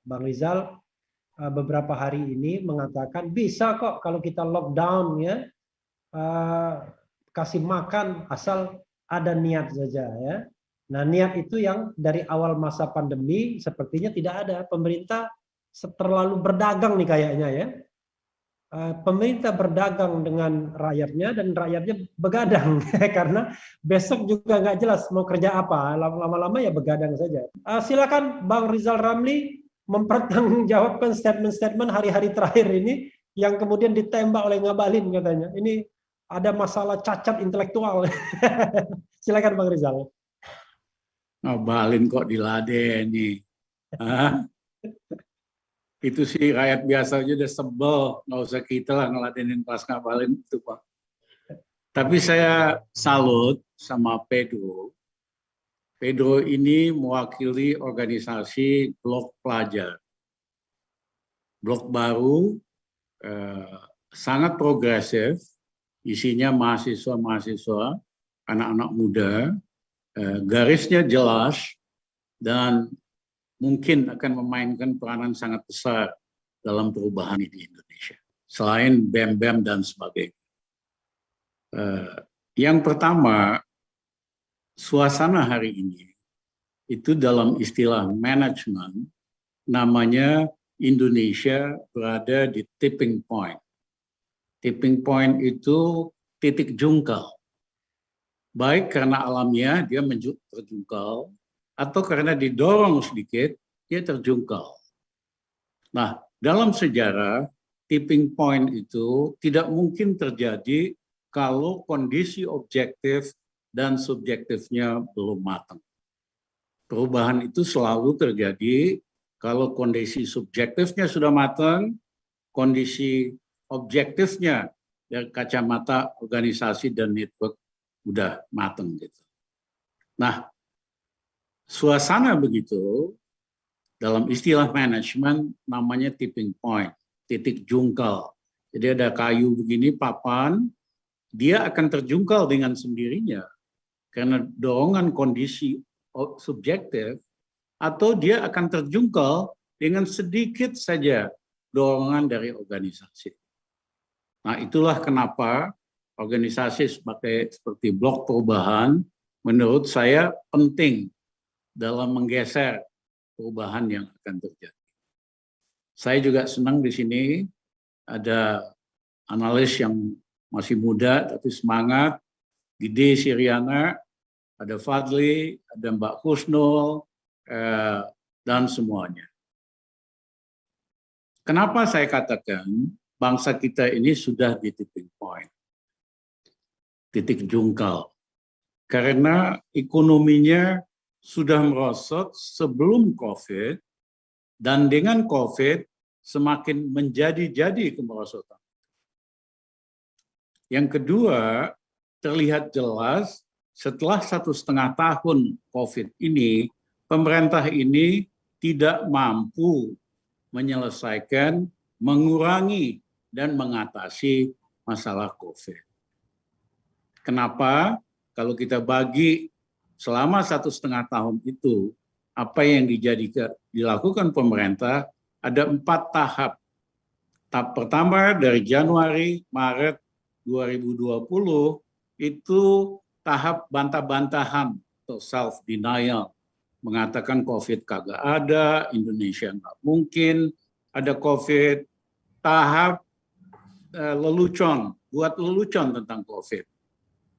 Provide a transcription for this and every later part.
Bang Rizal beberapa hari ini mengatakan bisa kok kalau kita lockdown ya, kasih makan asal ada niat saja ya. Nah, niat itu yang dari awal masa pandemi sepertinya tidak ada. Pemerintah terlalu berdagang nih kayaknya ya. Pemerintah berdagang dengan rakyatnya dan rakyatnya begadang karena besok juga nggak jelas mau kerja apa, lama-lama ya begadang saja. Silakan Bang Rizal Ramli mempertanggungjawabkan statement-statement hari-hari terakhir ini yang kemudian ditembak oleh Ngabalin katanya. Ini ada masalah cacat intelektual. Silakan Bang Rizal. Ngabalin kok diladeni. Itu sih rakyat biasa aja udah sebel, nggak usah kita lah ngeladenin pas Ngabalin itu Pak. Tapi saya salut sama Pedro. Pedro ini mewakili organisasi Blok Pelajar. Blok baru, sangat progresif, isinya mahasiswa-mahasiswa, anak-anak muda, garisnya jelas, dan mungkin akan memainkan peranan sangat besar dalam perubahan di Indonesia. Selain BEM-BEM dan sebagainya. Yang pertama, suasana hari ini, itu dalam istilah manajemen, namanya Indonesia berada di tipping point. Tipping point itu titik jungkal. Baik karena alamiah dia terjungkal, atau karena didorong sedikit, dia terjungkal. Nah, dalam sejarah, tipping point itu tidak mungkin terjadi kalau kondisi objektif dan subjektifnya belum matang. Perubahan itu selalu terjadi kalau kondisi subjektifnya sudah matang, kondisi objektifnya dari kacamata organisasi dan network udah matang gitu. Nah, suasana begitu, dalam istilah manajemen namanya tipping point, titik jungkal. Jadi ada kayu begini, papan, dia akan terjungkal dengan sendirinya karena dorongan kondisi subjektif, atau dia akan terjungkal dengan sedikit saja dorongan dari organisasi. Nah, itulah kenapa organisasi seperti Blok Perubahan menurut saya penting dalam menggeser perubahan yang akan terjadi. Saya juga senang di sini ada analis yang masih muda tapi semangat, Gede Siriana, ada Fadli, ada Mbak Husnul, dan semuanya. Kenapa saya katakan bangsa kita ini sudah di tipping point, titik jungkal? Karena ekonominya sudah merosot sebelum COVID, dan dengan COVID semakin menjadi-jadi kemerosotan. Yang kedua, terlihat jelas setelah 1,5 tahun COVID ini, pemerintah ini tidak mampu menyelesaikan, mengurangi, dan mengatasi masalah COVID. Kenapa? Kalau kita bagi selama 1,5 tahun itu, apa yang dilakukan pemerintah, ada 4 tahap. Tahap pertama dari Januari, Maret 2020, itu tahap bantah-bantahan atau self-denial. Mengatakan COVID kagak ada, Indonesia nggak mungkin ada COVID. Tahap lelucon, buat lelucon tentang COVID.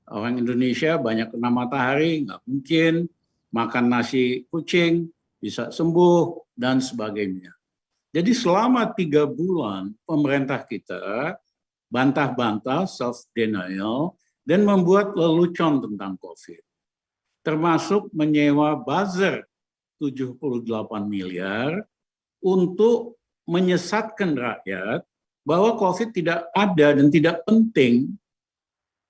Orang Indonesia banyak kena matahari, nggak mungkin, makan nasi kucing, bisa sembuh, dan sebagainya. Jadi selama 3 bulan, pemerintah kita bantah-bantah, self-denial, dan membuat lelucon tentang COVID. Termasuk menyewa buzzer 78 miliar untuk menyesatkan rakyat bahwa COVID tidak ada dan tidak penting,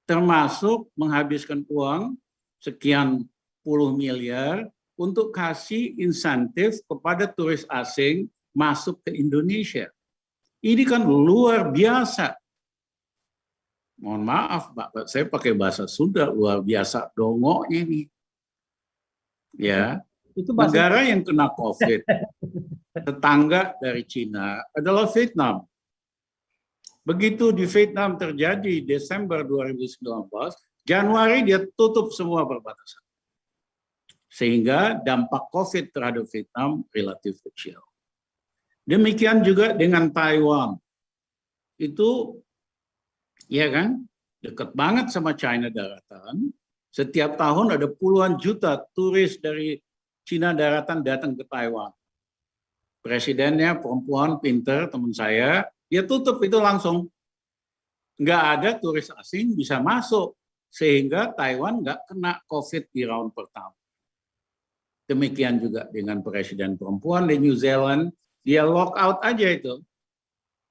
termasuk menghabiskan uang sekian puluh miliar untuk kasih insentif kepada turis asing masuk ke Indonesia. Ini kan luar biasa. Mohon maaf, Pak, saya pakai bahasa Sunda, luar biasa dongoknya nih. Ya, Itu bahasa negara yang kena COVID, tetangga dari Cina adalah Vietnam. Begitu di Vietnam terjadi Desember 2019, Januari dia tutup semua perbatasan. Sehingga dampak COVID terhadap Vietnam relatif kecil. Demikian juga dengan Taiwan. Itu, ya kan, dekat banget sama China daratan. Setiap tahun ada puluhan juta turis dari Cina daratan datang ke Taiwan. Presidennya perempuan pinter, teman saya, dia tutup itu langsung. Nggak ada turis asing bisa masuk. Sehingga Taiwan nggak kena COVID di round pertama. Demikian juga dengan presiden perempuan di New Zealand, dia lock out aja itu.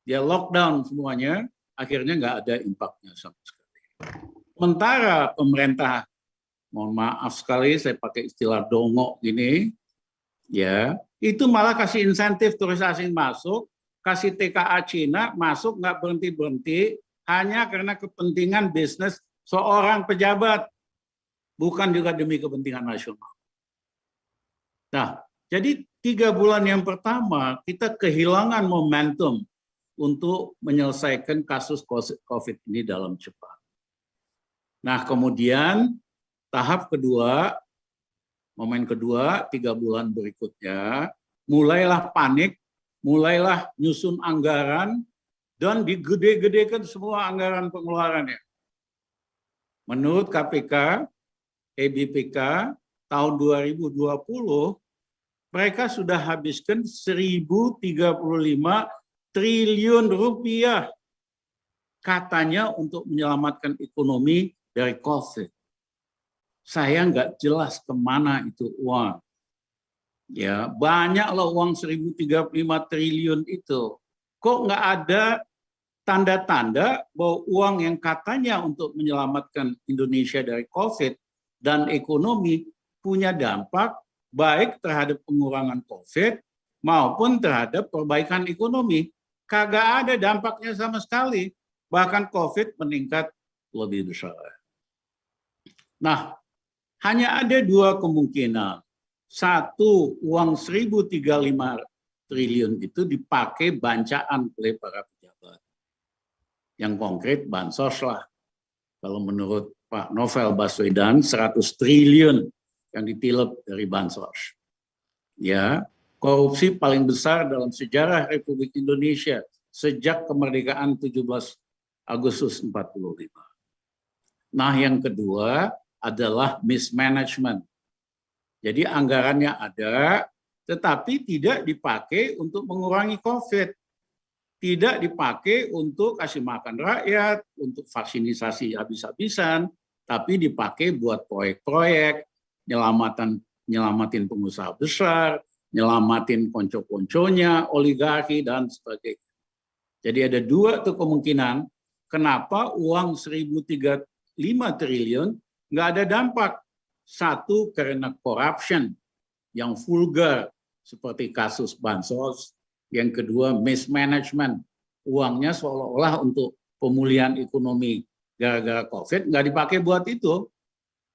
Dia lockdown semuanya, akhirnya nggak ada impactnya sama sekali. Sementara pemerintah, mohon maaf sekali saya pakai istilah dongok gini, ya itu malah kasih insentif turis asing masuk, kasih TKA Cina masuk nggak berhenti-berhenti, hanya karena kepentingan bisnis seorang pejabat, bukan juga demi kepentingan nasional. Nah, jadi 3 bulan yang pertama kita kehilangan momentum untuk menyelesaikan kasus COVID ini dalam cepat. Nah, kemudian tahap kedua, momen kedua, 3 bulan berikutnya, mulailah panik, mulailah nyusun anggaran, dan digede-gedekan semua anggaran pengeluarannya. Menurut KPK, EBPK, tahun 2020, mereka sudah habiskan 1.035 triliun rupiah katanya untuk menyelamatkan ekonomi dari COVID. Saya nggak jelas kemana itu uang. Ya, banyaklah uang 1.035 triliun itu. Kok nggak ada tanda-tanda bahwa uang yang katanya untuk menyelamatkan Indonesia dari COVID dan ekonomi punya dampak baik terhadap pengurangan COVID maupun terhadap perbaikan ekonomi. Kagak ada dampaknya sama sekali. Bahkan COVID meningkat lebih besar. Nah, hanya ada 2 kemungkinan. Satu, uang 1.035 triliun itu dipakai bancaan oleh para pejabat. Yang konkret bansos lah. Kalau menurut Pak Novel Baswedan, 100 triliun yang ditilep dari bansos. Ya, korupsi paling besar dalam sejarah Republik Indonesia sejak kemerdekaan 17 Agustus 45. Nah, yang kedua adalah mismanagement. Jadi anggarannya ada, tetapi tidak dipakai untuk mengurangi COVID. Tidak dipakai untuk kasih makan rakyat, untuk vaksinisasi habis-habisan, tapi dipakai buat proyek-proyek, nyelamatin pengusaha besar, nyelamatin konco-konconya, oligarki, dan sebagainya. Jadi ada 2 tuh kemungkinan kenapa uang 1.035 triliun nggak ada dampak. Satu, karena corruption yang vulgar seperti kasus bansos. Yang kedua, mismanagement. Uangnya seolah-olah untuk pemulihan ekonomi gara-gara COVID nggak dipakai buat itu.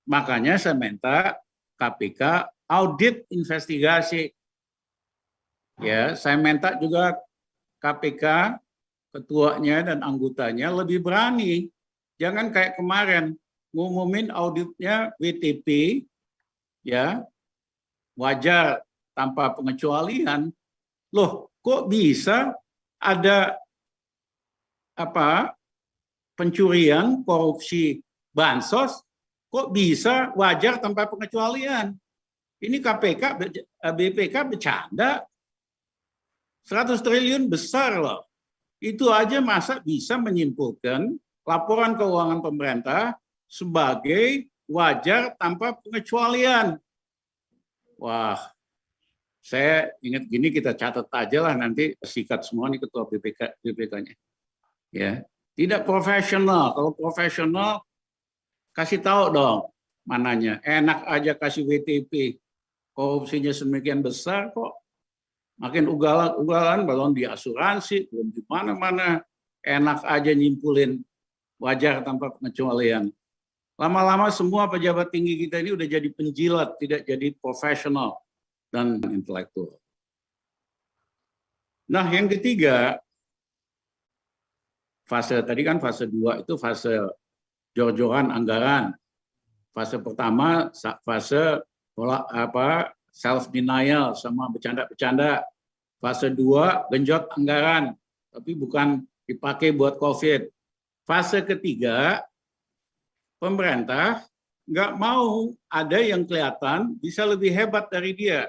Makanya saya minta KPK audit investigasi. Ya, saya minta juga KPK ketuanya dan anggotanya lebih berani. Jangan kayak kemarin ngumumin auditnya WTP, ya wajar tanpa pengecualian. Loh, kok bisa ada pencurian, korupsi bansos? Kok bisa wajar tanpa pengecualian? Ini KPK, BPK bercanda. 100 triliun besar loh. Itu aja masa bisa menyimpulkan laporan keuangan pemerintah sebagai wajar tanpa pengecualian. Wah, saya ingat gini, kita catat aja lah nanti sikat semua nih ketua BPK-nya. Ya, tidak profesional. Kalau profesional kasih tahu dong mananya. Enak aja kasih WTP. Korupsinya semakin besar kok. Makin ugalan belum di asuransi, belum di mana-mana. Enak aja nyimpulin wajar tanpa pengecualian. Lama-lama semua pejabat tinggi kita ini udah jadi penjilat, tidak jadi profesional. dan intelektual. Nah, yang ketiga, fase tadi kan fase 2 itu fase jor-joran anggaran. Fase pertama fase self denial sama bercanda-bercanda. Fase 2 genjot anggaran, tapi bukan dipakai buat COVID. Fase ketiga, pemerintah nggak mau ada yang kelihatan bisa lebih hebat dari dia.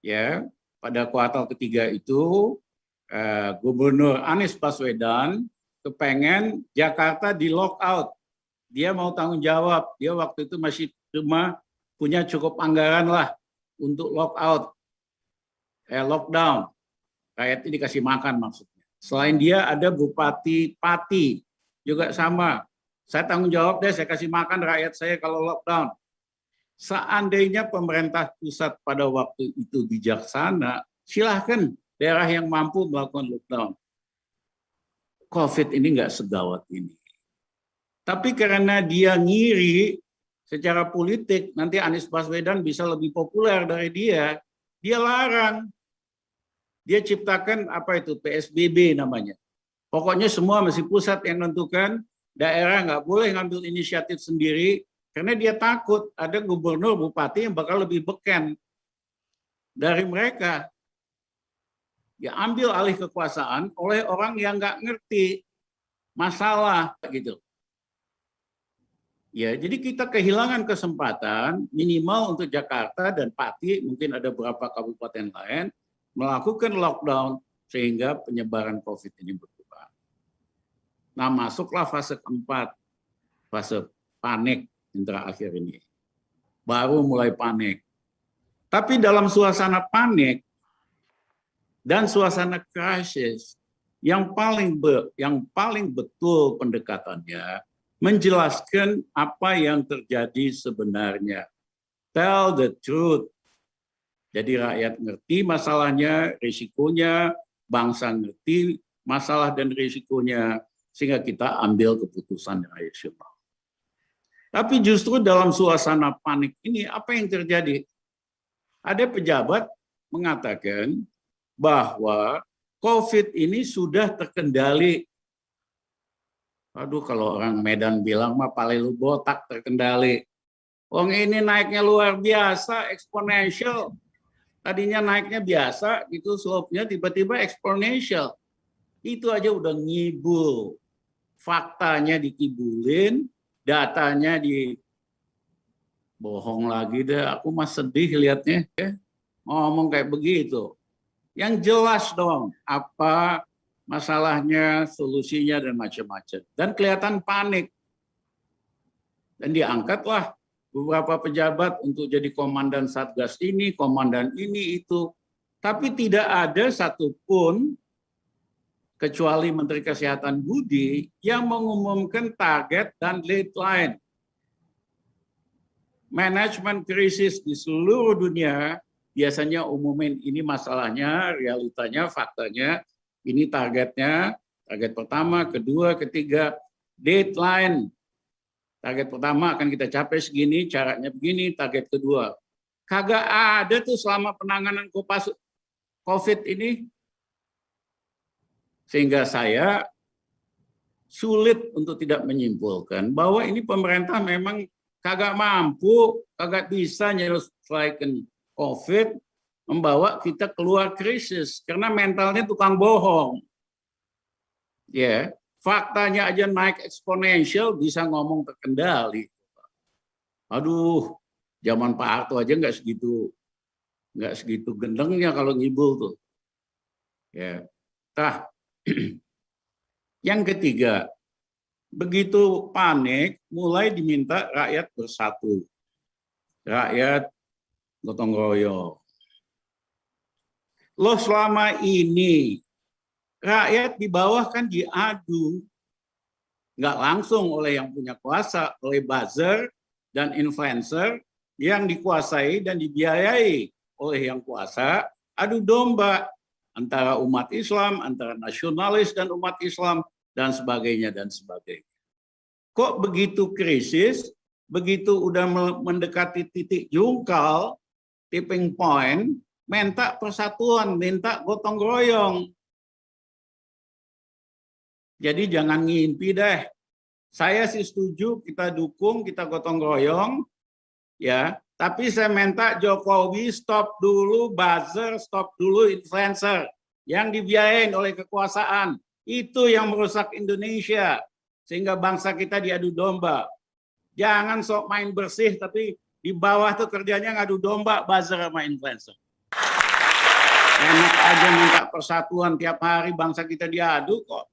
Ya, pada kuartal ketiga itu Gubernur Anies Baswedan kepengen Jakarta di lockout. Dia mau tanggung jawab. Dia waktu itu masih cuma punya cukup anggaran lah untuk lockdown. Rakyat ini dikasih makan maksudnya. Selain dia ada Bupati Pati juga sama. Saya tanggung jawab deh, saya kasih makan rakyat saya kalau lockdown. Seandainya pemerintah pusat pada waktu itu bijaksana, silahkan daerah yang mampu melakukan lockdown. COVID ini nggak segawat ini. Tapi karena dia ngiri secara politik, nanti Anies Baswedan bisa lebih populer dari dia larang. Dia ciptakan apa itu PSBB namanya. Pokoknya semua mesti pusat yang menentukan, daerah nggak boleh ngambil inisiatif sendiri, karena dia takut ada gubernur, bupati yang bakal lebih beken dari mereka. Dia ambil alih kekuasaan oleh orang yang nggak ngerti masalah gitu. Ya, jadi kita kehilangan kesempatan minimal untuk Jakarta dan Pati, mungkin ada beberapa kabupaten lain, melakukan lockdown sehingga penyebaran COVID ini berkurang. Nah, masuklah fase keempat, fase panik yang terakhir ini. Baru mulai panik. Tapi dalam suasana panik dan suasana krisis, yang paling betul pendekatannya menjelaskan apa yang terjadi sebenarnya. Tell the truth. Jadi rakyat ngerti masalahnya, risikonya, bangsa ngerti masalah dan risikonya, sehingga kita ambil keputusan yang rasional. Tapi justru dalam suasana panik ini, apa yang terjadi? Ada pejabat mengatakan bahwa COVID ini sudah terkendali. Aduh, kalau orang Medan bilang mah paling lu botak terkendali. Wong ini naiknya luar biasa, eksponensial. Tadinya naiknya biasa, gitu slope-nya tiba-tiba eksponensial. Itu aja udah ngibul. Faktanya dikibulin, datanya bohong lagi deh. Aku mah sedih lihatnya. Ngomong kayak begitu. Yang jelas dong apa masalahnya, solusinya, dan macam-macam. Dan kelihatan panik. Dan diangkatlah beberapa pejabat untuk jadi komandan Satgas ini, komandan ini, itu. Tapi tidak ada satupun, kecuali Menteri Kesehatan Budi, yang mengumumkan target dan deadline. Manajemen krisis di seluruh dunia biasanya umumin ini masalahnya, realitanya, faktanya, ini targetnya, target pertama, kedua, ketiga, deadline. Target pertama akan kita capai segini, caranya begini, target kedua. Kagak ada tuh selama penanganan COVID ini. Sehingga saya sulit untuk tidak menyimpulkan bahwa ini pemerintah memang kagak mampu, kagak bisa menyelesaikan COVID, membawa kita keluar krisis karena mentalnya tukang bohong. Ya, faktanya aja naik eksponensial bisa ngomong terkendali. Aduh, zaman Pak Harto aja nggak segitu gendengnya kalau ngibul tuh. Ya, yang ketiga, begitu panik, mulai diminta rakyat bersatu, rakyat gotong royong. Loh, selama ini rakyat di bawah kan diadu, nggak langsung oleh yang punya kuasa, oleh buzzer dan influencer yang dikuasai dan dibiayai oleh yang kuasa, adu domba antara umat Islam, antara nasionalis dan umat Islam, dan sebagainya, dan sebagainya. Kok begitu krisis, begitu udah mendekati titik jungkal, tipping point, minta persatuan, minta gotong royong. Jadi jangan ngimpi deh. Saya sih setuju, kita dukung, kita gotong royong, ya. Tapi saya minta Jokowi stop dulu buzzer, stop dulu influencer yang dibiayain oleh kekuasaan. Itu yang merusak Indonesia sehingga bangsa kita diadu domba. Jangan sok main bersih, tapi di bawah tuh kerjanya ngadu domba buzzer sama influencer. Enak aja minta persatuan tiap hari bangsa kita diadu kok.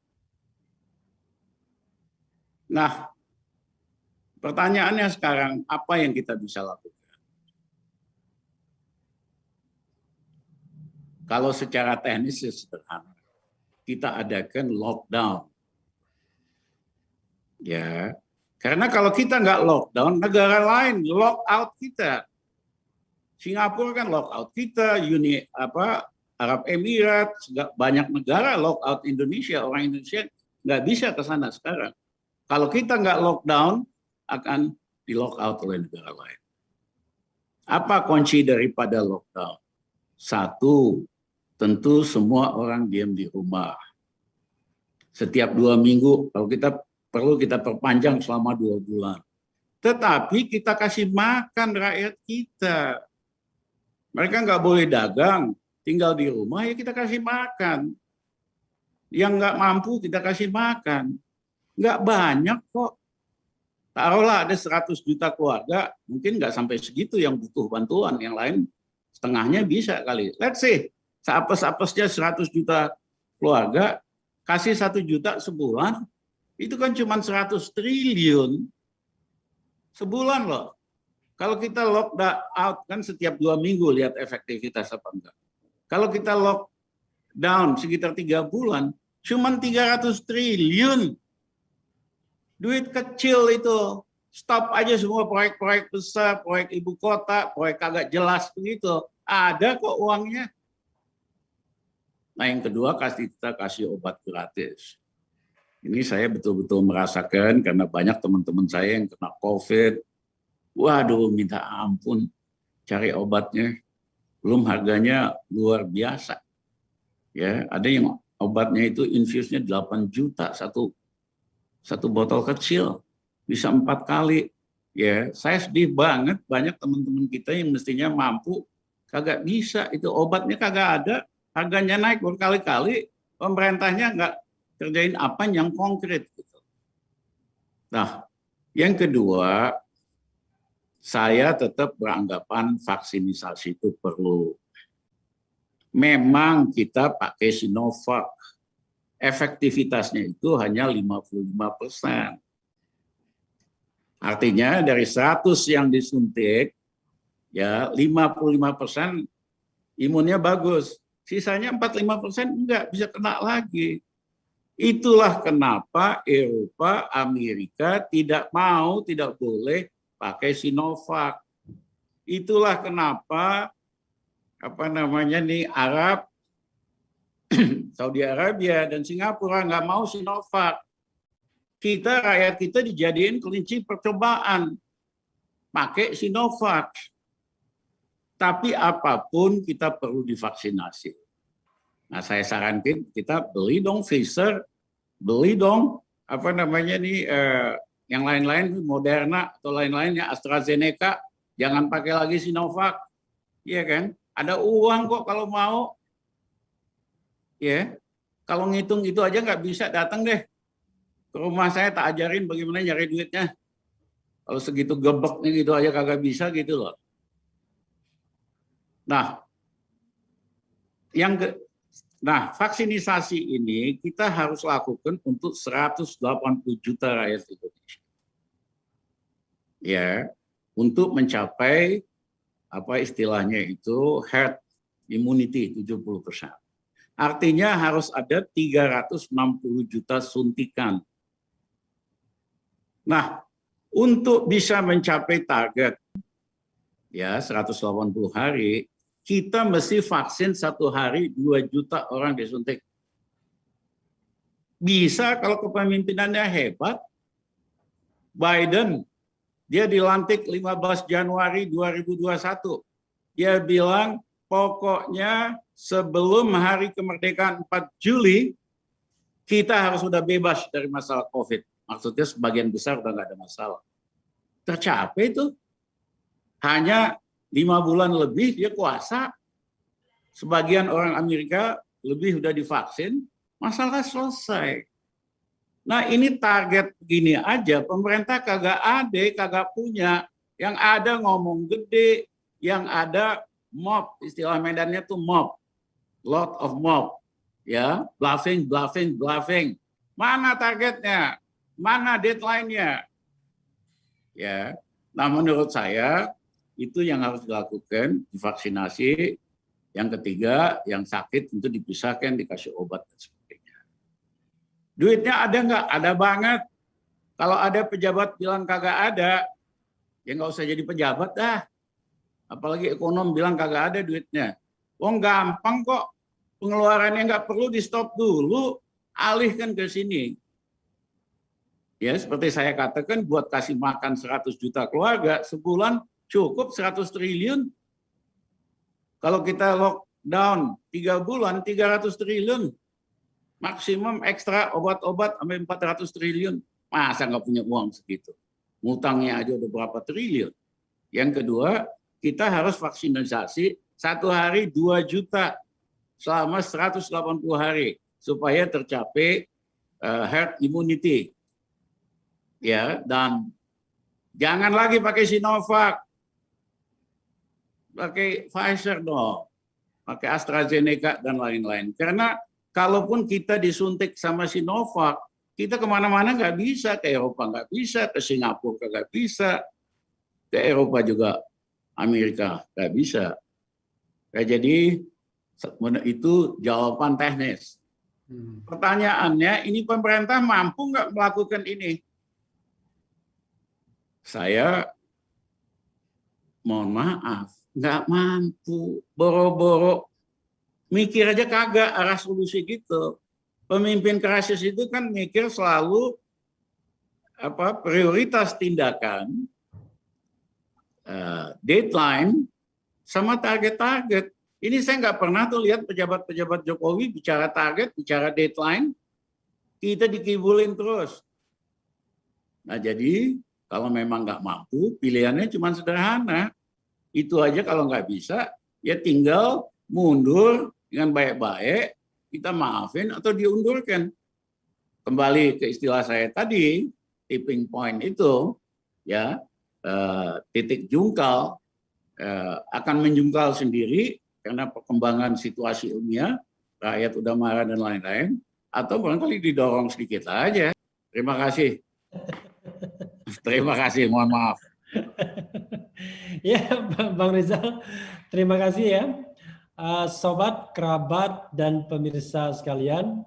Nah, pertanyaannya sekarang, apa yang kita bisa lakukan? Kalau secara teknis sederhana, kita adakan lockdown. Ya, karena kalau kita nggak lockdown, negara lain lock out kita. Singapura kan lock out kita, Arab Emirat, banyak negara lock out Indonesia. Orang Indonesia nggak bisa ke sana sekarang. Kalau kita nggak lockdown, akan di lock out oleh negara lain. Apa kunci daripada lockdown? Satu, tentu semua orang diam di rumah. Setiap 2 minggu, kalau kita perlu kita perpanjang selama 2 bulan. Tetapi kita kasih makan rakyat kita. Mereka nggak boleh dagang, tinggal di rumah, ya kita kasih makan. Yang nggak mampu kita kasih makan. Nggak banyak kok. Taruhlah ada 100 juta keluarga, mungkin nggak sampai segitu yang butuh bantuan, yang lain setengahnya bisa kali. Let's say, seapes-apesnya 100 juta keluarga, kasih 1 juta sebulan, itu kan cuma 100 triliun sebulan loh. Kalau kita lockdown kan setiap 2 minggu lihat efektivitas apa enggak. Kalau kita lockdown sekitar 3 bulan, cuma 300 triliun. Duit kecil itu. Stop aja semua proyek-proyek besar, proyek ibu kota, proyek kagak jelas begitu. Ada kok uangnya. Nah yang kedua, kita kasih obat gratis. Ini saya betul-betul merasakan karena banyak teman-teman saya yang kena COVID. Waduh, minta ampun cari obatnya. Belum harganya luar biasa. Ya, ada yang obatnya itu infusnya 8 juta satu botol kecil, bisa 4 kali. Ya, saya sedih banget, banyak teman-teman kita yang mestinya mampu kagak bisa, itu obatnya kagak ada, harganya naik berkali-kali, pemerintahnya nggak kerjain apa yang konkret. Gitu. Nah, yang kedua, saya tetap beranggapan vaksinisasi itu perlu. Memang kita pakai Sinovac, efektivitasnya itu hanya 55%. Artinya dari 100 yang disuntik, ya 55% imunnya bagus. Sisanya 45% enggak, bisa kena lagi. Itulah kenapa Eropa, Amerika tidak boleh pakai Sinovac. Itulah kenapa Arab, Saudi Arabia dan Singapura nggak mau Sinovac. Rakyat kita dijadiin kelinci percobaan pakai Sinovac. Tapi apapun kita perlu divaksinasi. Nah saya sarankan kita beli dong Pfizer, beli dong yang lain-lain Moderna atau lain-lainnya AstraZeneca. Jangan pakai lagi Sinovac, iya kan? Ada uang kok kalau mau. Ya, kalau ngitung itu aja nggak bisa, datang deh ke rumah saya, tak ajarin bagaimana nyari duitnya. Kalau segitu gebeknya gitu aja kagak bisa gitu loh. Nah, vaksinisasi ini kita harus lakukan untuk 180 juta rakyat Indonesia. Ya, untuk mencapai istilahnya itu herd immunity 70%. Artinya harus ada 360 juta suntikan. Nah, untuk bisa mencapai target ya 180 hari, kita mesti vaksin 1 hari 2 juta orang disuntik. Bisa kalau kepemimpinannya hebat. Biden, dia dilantik 15 Januari 2021. dia bilang pokoknya sebelum hari kemerdekaan 4 Juli, kita harus sudah bebas dari masalah COVID. Maksudnya sebagian besar udah nggak ada masalah. Tercapai itu. Hanya 5 bulan lebih dia kuasa. Sebagian orang Amerika lebih udah divaksin, masalah selesai. Nah ini target gini aja, pemerintah kagak ada, kagak punya. Yang ada ngomong gede, yang ada mob, istilah Medannya tuh mob. Lot of mob. Ya, bluffing, bluffing, bluffing. Mana targetnya? Mana deadline-nya? Ya, nah menurut saya itu yang harus dilakukan, divaksinasi. Yang ketiga, yang sakit tentu dipisahkan, dikasih obat dan sebagainya. Duitnya ada nggak? Ada banget. Kalau ada pejabat bilang kagak ada, ya nggak usah jadi pejabat dah. Apalagi ekonom bilang kagak ada duitnya. Oh gampang kok. Pengeluarannya nggak perlu di stop dulu, alihkan ke sini. Ya seperti saya katakan, buat kasih makan 100 juta keluarga, sebulan cukup 100 triliun. Kalau kita lockdown 3 bulan, 300 triliun. Maksimum ekstra obat-obat sampai 400 triliun. Masa nggak punya uang segitu? Ngutangnya aja udah berapa triliun. Yang kedua, kita harus vaksinasi 1 hari 2 juta selama 180 hari supaya tercapai herd immunity. Ya, dan jangan lagi pakai Sinovac. Pakai Pfizer dong, pakai AstraZeneca dan lain-lain. Karena kalaupun kita disuntik sama Sinovac, kita kemana-mana nggak bisa, ke Eropa nggak bisa, ke Singapura nggak bisa, ke Eropa juga, Amerika nggak bisa. Nah, jadi itu jawaban teknis. Pertanyaannya, ini pemerintah mampu nggak melakukan ini? Saya mohon maaf, nggak mampu, boro-boro mikir aja kagak arah solusi gitu. Pemimpin krisis itu kan mikir selalu prioritas tindakan, deadline, sama target-target. Ini saya nggak pernah tuh lihat pejabat-pejabat Jokowi bicara target, bicara deadline, kita dikibulin terus. Nah jadi kalau memang nggak mampu, pilihannya cuma sederhana. Itu aja kalau nggak bisa, ya tinggal mundur dengan baik-baik, kita maafin atau diundurkan. Kembali ke istilah saya tadi, tipping point itu, ya titik jungkal akan menjungkal sendiri karena perkembangan situasi ilmiah, rakyat udah marah dan lain-lain, atau barangkali didorong sedikit aja. Terima kasih. Terima kasih, mohon maaf. Ya, Bang Rizal, terima kasih ya. Sobat, kerabat, dan pemirsa sekalian,